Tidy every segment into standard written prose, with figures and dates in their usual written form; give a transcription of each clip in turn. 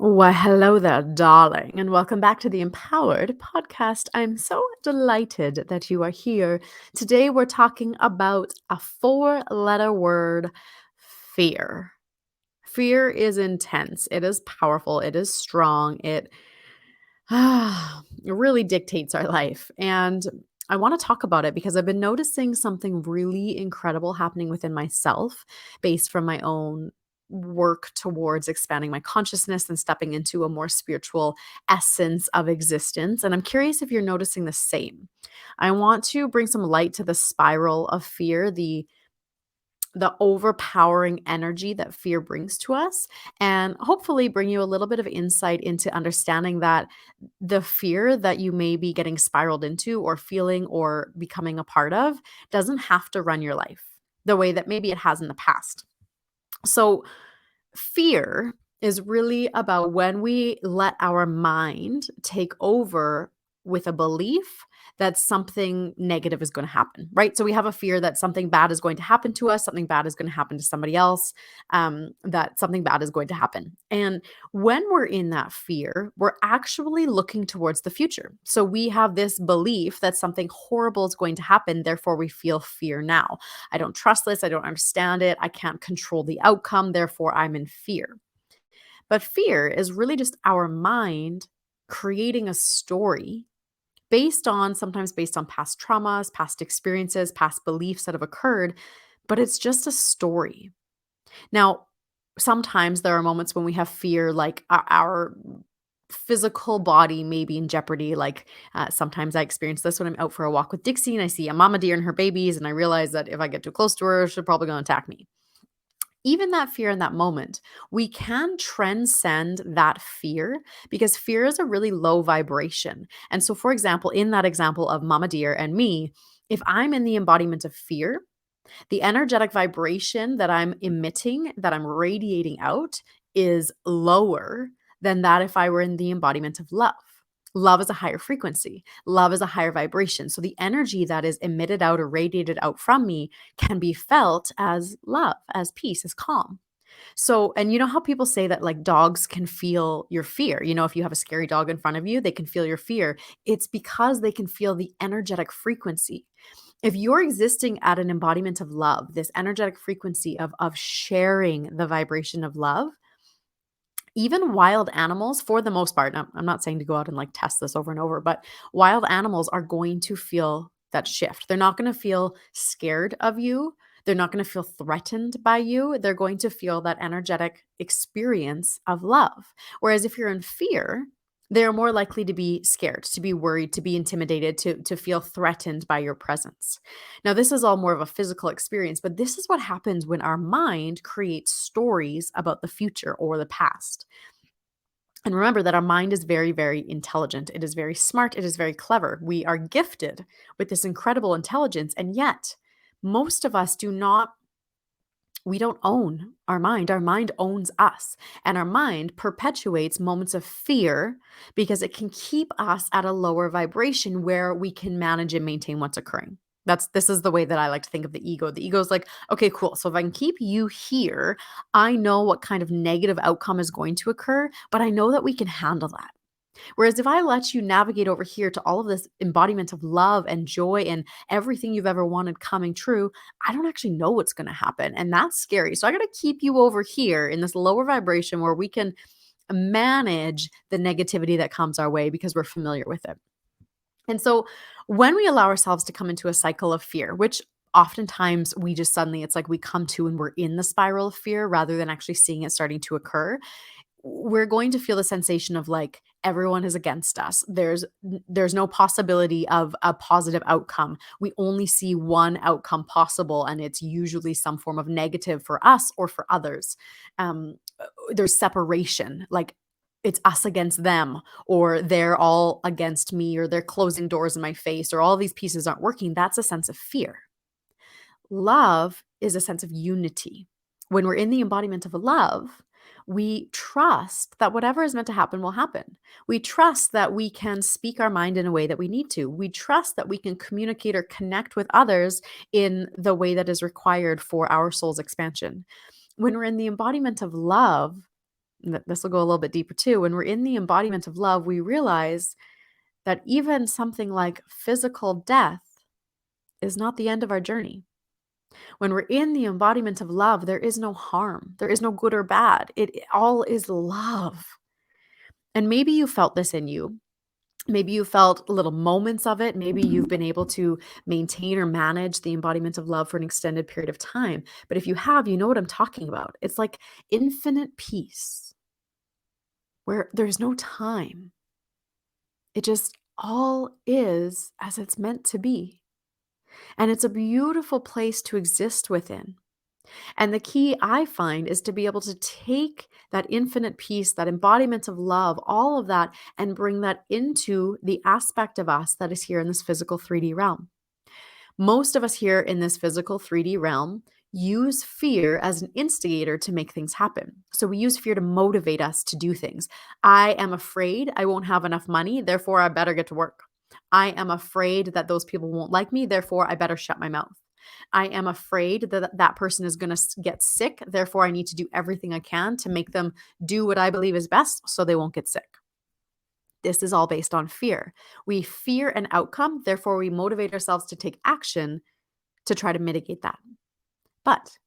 Why, hello there, darling, and welcome back to the Empowered podcast. I'm so delighted that you are here. Today, we're talking about a four-letter word: fear. Fear is intense, it is powerful, it is strong, it really dictates our life. And I want to talk about it because I've been noticing something really incredible happening within myself based from my own work towards expanding my consciousness and stepping into a more spiritual essence of existence. And I'm curious if you're noticing the same. I want to bring some light to the spiral of fear, the overpowering energy that fear brings to us, and hopefully bring you a little bit of insight into understanding that the fear that you may be getting spiraled into or feeling or becoming a part of doesn't have to run your life the way that maybe it has in the past. So, fear is really about when we let our mind take over with a belief that something negative is going to happen, right? So we have a fear that something bad is going to happen to us, something bad is going to happen to somebody else, that something bad is going to happen. And when we're in that fear, we're actually looking towards the future. So we have this belief that something horrible is going to happen, therefore we feel fear now. I don't trust this. I don't understand it. I can't control the outcome. Therefore, I'm in fear. But fear is really just our mind creating a story sometimes based on past traumas, past experiences, past beliefs that have occurred, but it's just a story. Now, sometimes there are moments when we have fear, like our physical body may be in jeopardy. Like sometimes I experience this when I'm out for a walk with Dixie and I see a mama deer and her babies, and I realize that if I get too close to her, she's probably going to attack me. Even that fear in that moment, we can transcend that fear because fear is a really low vibration. And so, for example, in that example of mama deer and me, if I'm in the embodiment of fear, the energetic vibration that I'm emitting, that I'm radiating out, is lower than that if I were in the embodiment of love. Love is a higher frequency. Love is a higher vibration. So the energy that is emitted out or radiated out from me can be felt as love, as peace, as calm. So, and you know how people say that like dogs can feel your fear? You know, if you have a scary dog in front of you, they can feel your fear. It's because they can feel the energetic frequency. If you're existing at an embodiment of love, this energetic frequency of sharing the vibration of love, even wild animals, for the most part, I'm not saying to go out and like test this over and over, but wild animals are going to feel that shift. They're not going to feel scared of you. They're not going to feel threatened by you. They're going to feel that energetic experience of love. Whereas if you're in fear, they're more likely to be scared, to be worried, to be intimidated, to feel threatened by your presence. Now, this is all more of a physical experience, but this is what happens when our mind creates stories about the future or the past. And remember that our mind is very, very intelligent. It is very smart. It is very clever. We are gifted with this incredible intelligence. And yet, most of us we don't own our mind. Our mind owns us. And our mind perpetuates moments of fear because it can keep us at a lower vibration where we can manage and maintain what's occurring. This is the way that I like to think of the ego. The ego is like, okay, cool. So if I can keep you here, I know what kind of negative outcome is going to occur, but I know that we can handle that. Whereas if I let you navigate over here to all of this embodiment of love and joy and everything you've ever wanted coming true, I don't actually know what's going to happen. And that's scary. So I got to keep you over here in this lower vibration where we can manage the negativity that comes our way because we're familiar with it. And so when we allow ourselves to come into a cycle of fear, which oftentimes we just suddenly, it's like we come to and we're in the spiral of fear rather than actually seeing it starting to occur, we're going to feel the sensation of like everyone is against us. There's no possibility of a positive outcome. We only see one outcome possible, and it's usually some form of negative for us or for others. There's separation, like it's us against them, or they're all against me, or they're closing doors in my face, or all these pieces aren't working. That's a sense of fear. Love is a sense of unity. When we're in the embodiment of love, we trust that whatever is meant to happen will happen. We trust that we can speak our mind in a way that we need to. We trust that we can communicate or connect with others in the way that is required for our soul's expansion. When we're in the embodiment of love, this will go a little bit deeper too. When we're in the embodiment of love, we realize that even something like physical death is not the end of our journey. When we're in the embodiment of love, there is no harm, there is no good or bad. It all is love. And maybe you felt this in you. Maybe you felt little moments of it. Maybe you've been able to maintain or manage the embodiment of love for an extended period of time. But if you have, you know what I'm talking about. It's like infinite peace where there's no time. It just all is as it's meant to be. And it's a beautiful place to exist within. And the key I find is to be able to take that infinite peace, that embodiment of love, all of that, and bring that into the aspect of us that is here in this physical 3D realm. Most of us here in this physical 3D realm use fear as an instigator to make things happen. So we use fear to motivate us to do things. I am afraid I won't have enough money, therefore I better get to work. I am afraid that those people won't like me, therefore I better shut my mouth. I am afraid that that person is going to get sick, therefore I need to do everything I can to make them do what I believe is best so they won't get sick. This is all based on fear. We fear an outcome, therefore we motivate ourselves to take action to try to mitigate that. But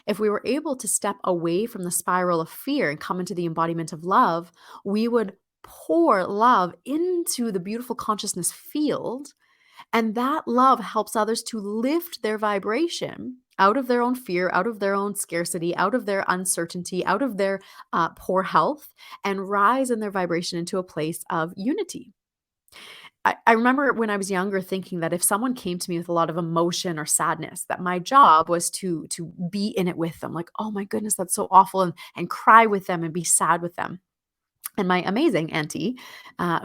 if we were able to step away from the spiral of fear and come into the embodiment of love, we would pour love into the beautiful consciousness field. And that love helps others to lift their vibration out of their own fear, out of their own scarcity, out of their uncertainty, out of their poor health, and rise in their vibration into a place of unity. I remember when I was younger thinking that if someone came to me with a lot of emotion or sadness, that my job was to be in it with them. Like, oh my goodness, that's so awful, and cry with them and be sad with them. And my amazing auntie,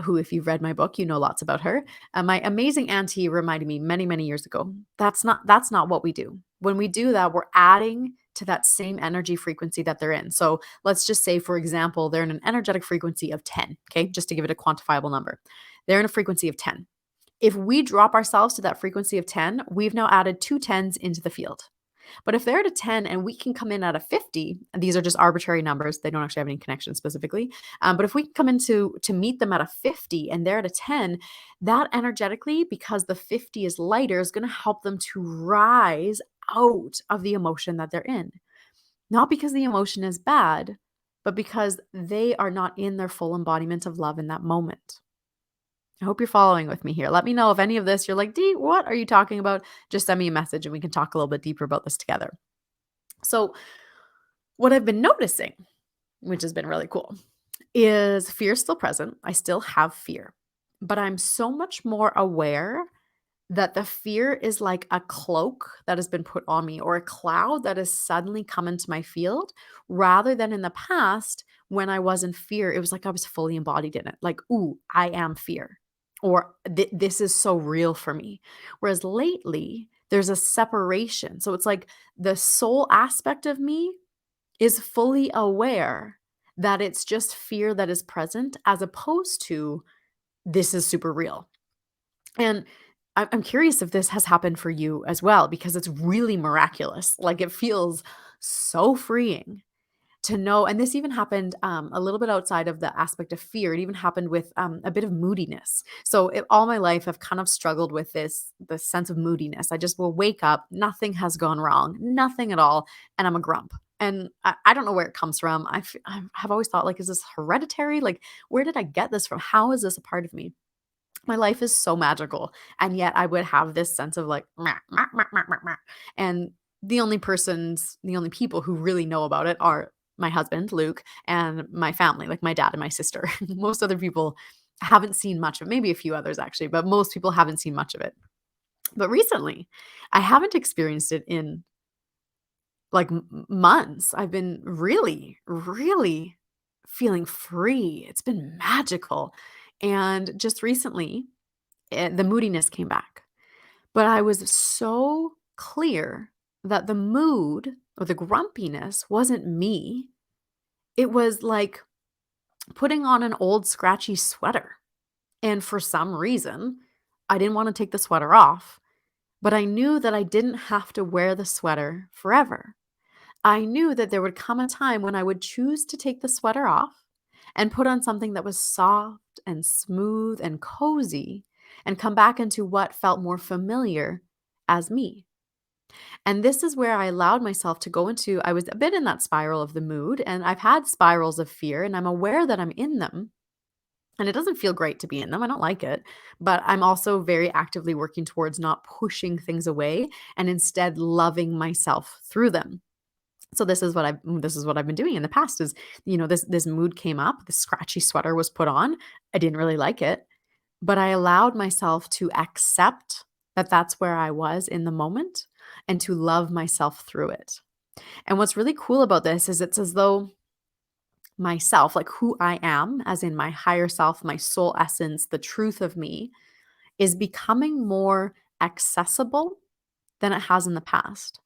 who, if you've read my book, you know lots about her. My amazing auntie reminded me many, many years ago, that's not what we do. When we do that, we're adding to that same energy frequency that they're in. So let's just say, for example, they're in an energetic frequency of 10, okay, just to give it a quantifiable number. They're in a frequency of 10. If we drop ourselves to that frequency of 10, we've now added 2 10s into the field. But if they're at a 10 and we can come in at a 50, and these are just arbitrary numbers, they don't actually have any connection specifically. But if we come in to meet them at a 50 and they're at a 10, that energetically, because the 50 is lighter, is going to help them to rise out of the emotion that they're in. Not because the emotion is bad, but because they are not in their full embodiment of love in that moment. I hope you're following with me here. Let me know if any of this you're like, Dee, what are you talking about? Just send me a message and we can talk a little bit deeper about this together. So, what I've been noticing, which has been really cool, is fear still present. I still have fear, but I'm so much more aware that the fear is like a cloak that has been put on me, or a cloud that has suddenly come into my field, rather than in the past when I was in fear. It was like I was fully embodied in it. Like, ooh, I am fear, or this is so real for me. Whereas lately, there's a separation. So it's like the soul aspect of me is fully aware that it's just fear that is present, as opposed to this is super real. And I'm curious if this has happened for you as well, because it's really miraculous. Like, it feels so freeing to know. And this even happened a little bit outside of the aspect of fear. It even happened with a bit of moodiness. So all my life, I've kind of struggled with this sense of moodiness. I just will wake up, nothing has gone wrong, nothing at all, and I'm a grump. And I don't know where it comes from. I've always thought, like, is this hereditary? Like, where did I get this from? How is this a part of me? My life is so magical, and yet I would have this sense of like, "Meh, meh, meh, meh, meh, meh." And the only people who really know about it are my husband, Luke, and my family, like my dad and my sister. Most other people haven't seen much of it, maybe a few others actually, but most people haven't seen much of it. But recently, I haven't experienced it in like months. I've been really, really feeling free. It's been magical. And just recently, the moodiness came back. But I was so clear that the mood or the grumpiness wasn't me. It was like putting on an old scratchy sweater. And for some reason, I didn't want to take the sweater off, but I knew that I didn't have to wear the sweater forever. I knew that there would come a time when I would choose to take the sweater off and put on something that was soft and smooth and cozy and come back into what felt more familiar as me. And this is where I allowed myself to go into, I was a bit in that spiral of the mood, and I've had spirals of fear, and I'm aware that I'm in them. And it doesn't feel great to be in them. I don't like it. But I'm also very actively working towards not pushing things away and instead loving myself through them. So this is what I've been doing in the past is, this mood came up, the scratchy sweater was put on. I didn't really like it, but I allowed myself to accept that that's where I was in the moment and to love myself through it. And what's really cool about this is it's as though myself, like who I am, as in my higher self, my soul essence, the truth of me, is becoming more accessible than it has in the past.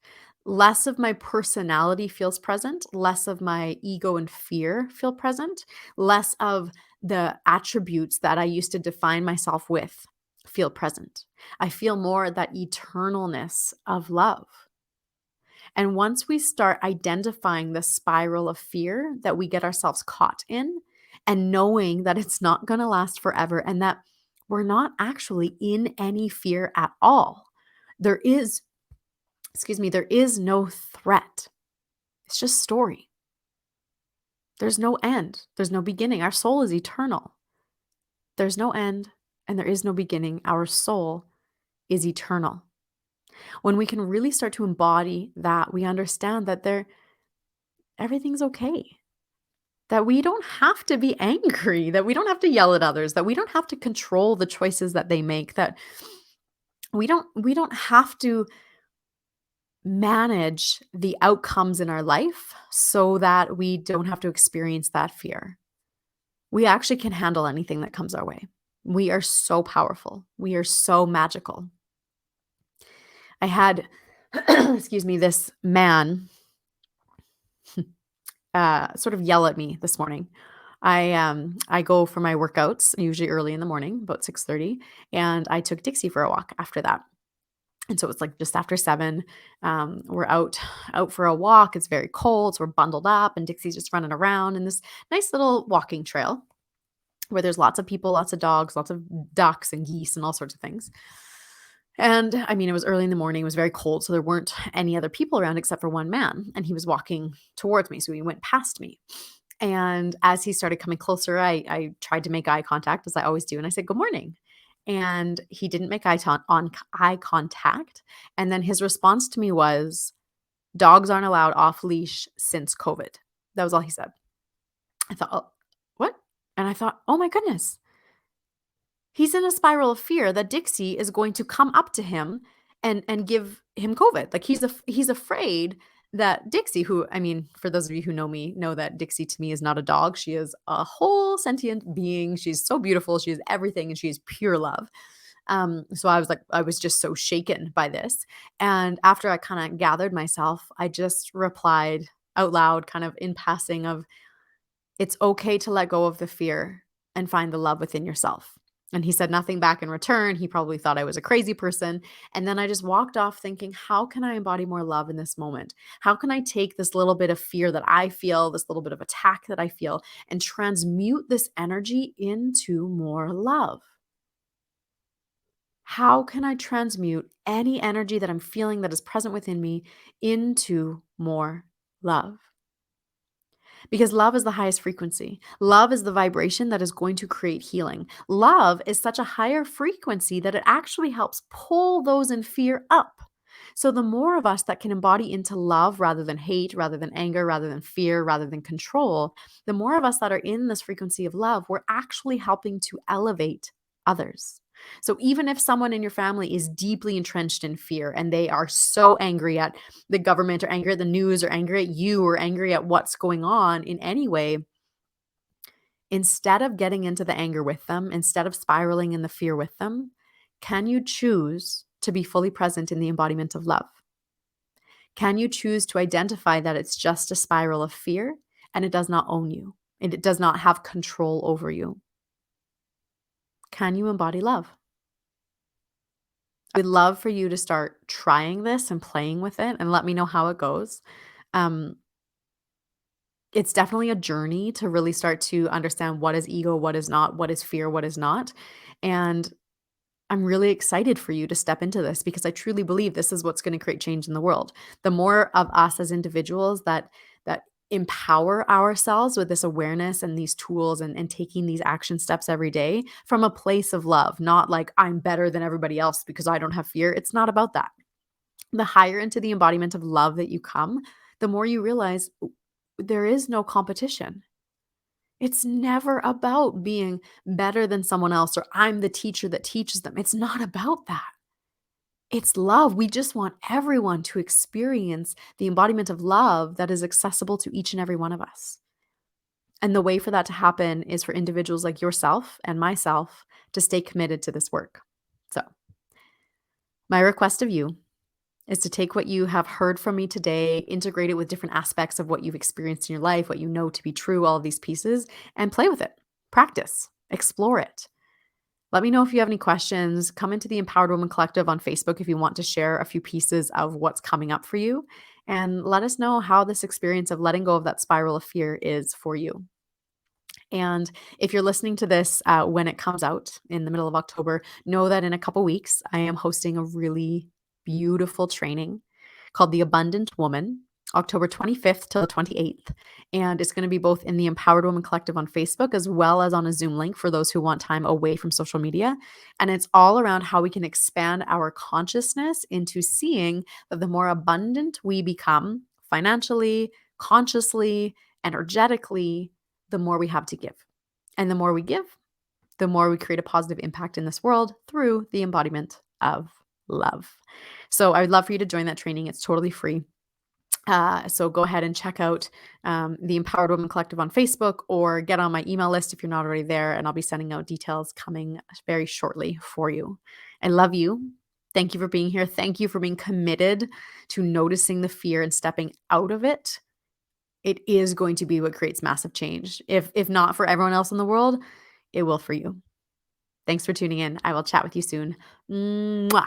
Less of my personality feels present, less of my ego and fear feel present, less of the attributes that I used to define myself with feel present. I feel more that eternalness of love. And once we start identifying the spiral of fear that we get ourselves caught in and knowing that it's not going to last forever and that we're not actually in any fear at all. There is, there is no threat. It's just story. There's no end. There's no beginning. Our soul is eternal. There's no end and there is no beginning. Our soul is eternal. When we can really start to embody that, we understand that everything's okay. That we don't have to be angry, that we don't have to yell at others, that we don't have to control the choices that they make, that we don't have to manage the outcomes in our life so that we don't have to experience that fear. We actually can handle anything that comes our way. We are so powerful. We are so magical. I had, this man sort of yell at me this morning. I go for my workouts usually early in the morning, about 6:30, and I took Dixie for a walk after that. And so it's like just after 7, we're out for a walk. It's very cold, so we're bundled up, and Dixie's just running around in this nice little walking trail where there's lots of people, lots of dogs, lots of ducks and geese and all sorts of things. And I mean, it was early in the morning, it was very cold, so there weren't any other people around except for one man, and he was walking towards me, so he went past me. And as he started coming closer, I tried to make eye contact as I always do, and I said, "Good morning." And he didn't make eye contact, and then his response to me was, "Dogs aren't allowed off leash since COVID." That was all he said. I thought, "Oh, what?" And I thought, "Oh my goodness. He's in a spiral of fear that Dixie is going to come up to him and give him COVID. Like he's afraid that Dixie, who I mean, for those of you who know me, know that Dixie to me is not a dog. She is a whole sentient being. She's so beautiful. She is everything, and she is pure love. So I was just so shaken by this. And after I kind of gathered myself, I just replied out loud, kind of in passing, of it's okay to let go of the fear and find the love within yourself. And he said nothing back in return. He probably thought I was a crazy person. And then I just walked off thinking, how can I embody more love in this moment? How can I take this little bit of fear that I feel, this little bit of attack that I feel, and transmute this energy into more love? How can I transmute any energy that I'm feeling that is present within me into more love? Because love is the highest frequency. Love is the vibration that is going to create healing. Love is such a higher frequency that it actually helps pull those in fear up. So, the more of us that can embody into love rather than hate, rather than anger, rather than fear, rather than control, the more of us that are in this frequency of love, we're actually helping to elevate others. So, even if someone in your family is deeply entrenched in fear and they are so angry at the government or angry at the news or angry at you or angry at what's going on in any way, instead of getting into the anger with them, instead of spiraling in the fear with them, can you choose to be fully present in the embodiment of love? Can you choose to identify that it's just a spiral of fear and it does not own you? And it does not have control over you? Can you embody love? I would love for you to start trying this and playing with it and let me know how it goes. Um, it's definitely a journey to really start to understand what is ego, what is not, what is fear, what is not. And I'm really excited for you to step into this because I truly believe this is what's going to create change in the world. The more of us as individuals that empower ourselves with this awareness and these tools and taking these action steps every day from a place of love, not like I'm better than everybody else because I don't have fear. It's not about that. The higher into the embodiment of love that you come, the more you realize there is no competition. It's never about being better than someone else or I'm the teacher that teaches them. It's not about that. It's love. We just want everyone to experience the embodiment of love that is accessible to each and every one of us. And the way for that to happen is for individuals like yourself and myself to stay committed to this work. So, my request of you is to take what you have heard from me today, integrate it with different aspects of what you've experienced in your life, what you know to be true, all of these pieces, and play with it. Practice, explore it. Let me know if you have any questions. Come into the Empowered Woman Collective on Facebook if you want to share a few pieces of what's coming up for you. And let us know how this experience of letting go of that spiral of fear is for you. And if you're listening to this when it comes out in the middle of October, know that in a couple weeks, I am hosting a really beautiful training called The Abundant Woman, October 25th till the 28th. And it's going to be both in the Empowered Woman Collective on Facebook as well as on a Zoom link for those who want time away from social media. And it's all around how we can expand our consciousness into seeing that the more abundant we become financially, consciously, energetically, the more we have to give. And the more we give, the more we create a positive impact in this world through the embodiment of love. So I would love for you to join that training. It's totally free. So go ahead and check out the Empowered Woman Collective on Facebook or get on my email list if you're not already there. And I'll be sending out details coming very shortly for you. I love you. Thank you for being here. Thank you for being committed to noticing the fear and stepping out of it. It is going to be what creates massive change. If not for everyone else in the world, it will for you. Thanks for tuning in. I will chat with you soon. Mwah.